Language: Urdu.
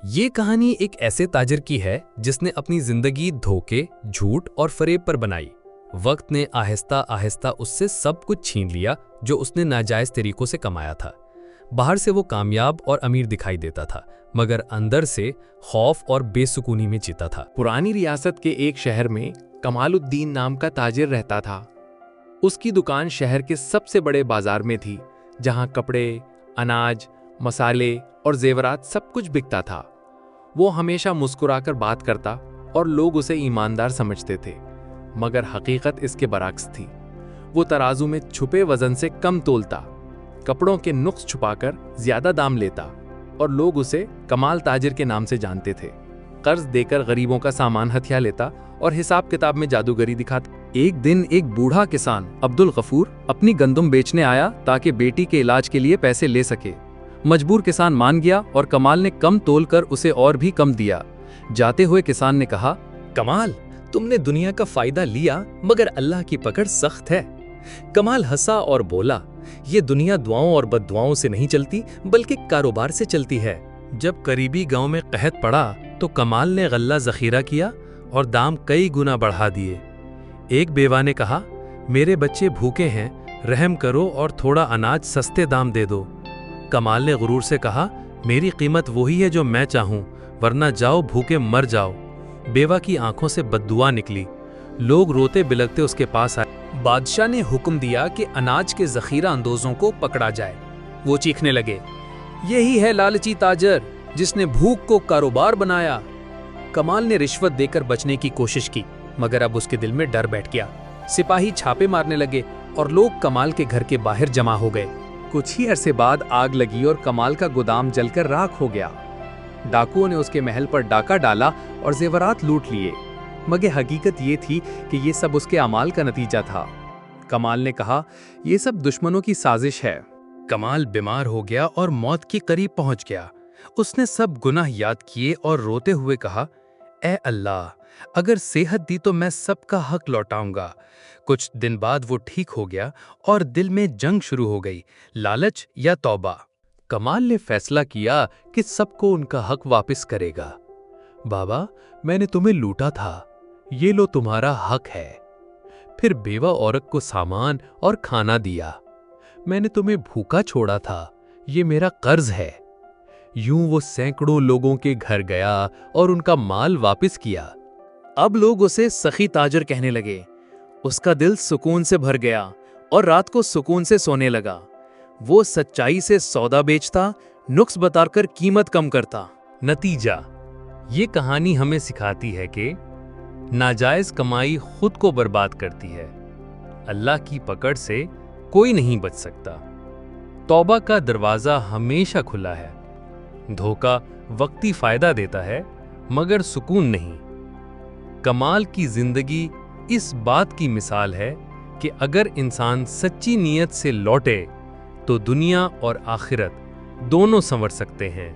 یہ کہانی ایک ایسے تاجر کی ہے جس نے اپنی زندگی دھوکے، جھوٹ اور فریب پر بنائی۔ وقت نے آہستہ آہستہ اس سے سب کچھ چھین لیا جو اس نے ناجائز طریقوں سے کمایا تھا۔ باہر سے وہ کامیاب اور امیر دکھائی دیتا تھا، مگر اندر سے خوف اور بے سکونی میں جیتا تھا۔ پرانی ریاست کے ایک شہر میں کمال الدین نام کا تاجر رہتا تھا۔ اس کی دکان شہر کے سب سے بڑے بازار میں تھی، جہاں کپڑے، اناج، مسالے اور زیورات سب کچھ بکتا تھا۔ وہ ہمیشہ مسکرا کر بات کرتا اور لوگ اسے ایماندار سمجھتے تھے، مگر حقیقت اس کے برعکس تھی۔ وہ ترازو میں چھپے وزن سے کم تولتا، کپڑوں کے نقص چھپا کر زیادہ دام لیتا، اور لوگ اسے کمال تاجر کے نام سے جانتے تھے۔ قرض دے کر غریبوں کا سامان ہتھیا لیتا اور حساب کتاب میں جادوگری دکھاتا۔ ایک دن ایک بوڑھا کسان عبدالغفور اپنی گندم بیچنے آیا تاکہ بیٹی کے علاج کے لیے پیسے لے سکے۔ مجبور کسان مان گیا اور کمال نے کم تول کر اسے اور بھی کم دیا۔ جاتے ہوئے کسان نے کہا، کمال، تم نے دنیا کا فائدہ لیا مگر اللہ کی پکڑ سخت ہے۔ کمال ہنسا اور بولا، یہ دنیا دعاؤں اور بد دعاؤں سے نہیں چلتی بلکہ کاروبار سے چلتی ہے۔ جب قریبی گاؤں میں قحط پڑا تو کمال نے غلہ ذخیرہ کیا اور دام کئی گنا بڑھا دیے۔ ایک بیوہ نے کہا، میرے بچے بھوکے ہیں، رحم کرو اور تھوڑا اناج سستے دام دے دو۔ کمال نے غرور سے کہا، میری قیمت وہی ہے جو میں چاہوں، ورنہ جاؤ بھوکے مر جاؤ۔ بیوہ کی آنکھوں سے بد دعا نکلی۔ لوگ روتے بلکتے اس کے پاس آئے۔ بادشاہ نے حکم دیا کہ اناج کے ذخیرہ اندوزوں کو پکڑا جائے۔ وہ چیخنے لگے، یہی ہے لالچی تاجر جس نے بھوک کو کاروبار بنایا۔ کمال نے رشوت دے کر بچنے کی کوشش کی، مگر اب اس کے دل میں ڈر بیٹھ گیا۔ سپاہی چھاپے مارنے لگے اور لوگ کمال کے گھر کے باہر جمع ہو گئے۔ کچھ ہی عرصے بعد آگ لگی اور کمال کا گودام جل کر راکھ ہو گیا۔ ڈاکوؤں نے اس کے محل پر ڈاکہ ڈالا اور زیورات لوٹ لیے، مگر حقیقت یہ تھی کہ یہ سب اس کے اعمال کا نتیجہ تھا۔ کمال نے کہا، یہ سب دشمنوں کی سازش ہے۔ کمال بیمار ہو گیا اور موت کے قریب پہنچ گیا۔ اس نے سب گناہ یاد کیے اور روتے ہوئے کہا، اے اللہ، اگر صحت دی تو میں سب کا حق لوٹاؤں گا۔ کچھ دن بعد وہ ٹھیک ہو گیا اور دل میں جنگ شروع ہو گئی، لالچ یا توبہ۔ کمال نے فیصلہ کیا کہ سب کو ان کا حق واپس کرے گا۔ بابا، میں نے تمہیں لوٹا تھا، یہ لو تمہارا حق ہے۔ پھر بیوہ عورت کو سامان اور کھانا دیا۔ میں نے تمہیں بھوکا چھوڑا تھا، یہ میرا قرض ہے۔ یوں وہ سینکڑوں لوگوں کے گھر گیا اور ان کا مال واپس کیا۔ اب لوگ اسے سخی تاجر کہنے لگے۔ اس کا دل سکون سے بھر گیا اور رات کو سکون سے سونے لگا۔ وہ سچائی سے سودا بیچتا، نقص بتا کر قیمت کم کرتا۔ نتیجہ، یہ کہانی ہمیں سکھاتی ہے کہ ناجائز کمائی خود کو برباد کرتی ہے، اللہ کی پکڑ سے کوئی نہیں بچ سکتا۔ توبہ کا دروازہ ہمیشہ کھلا ہے۔ دھوکہ وقتی فائدہ دیتا ہے مگر سکون نہیں۔ کمال کی زندگی اس بات کی مثال ہے کہ اگر انسان سچی نیت سے لوٹے تو دنیا اور آخرت دونوں سنور سکتے ہیں۔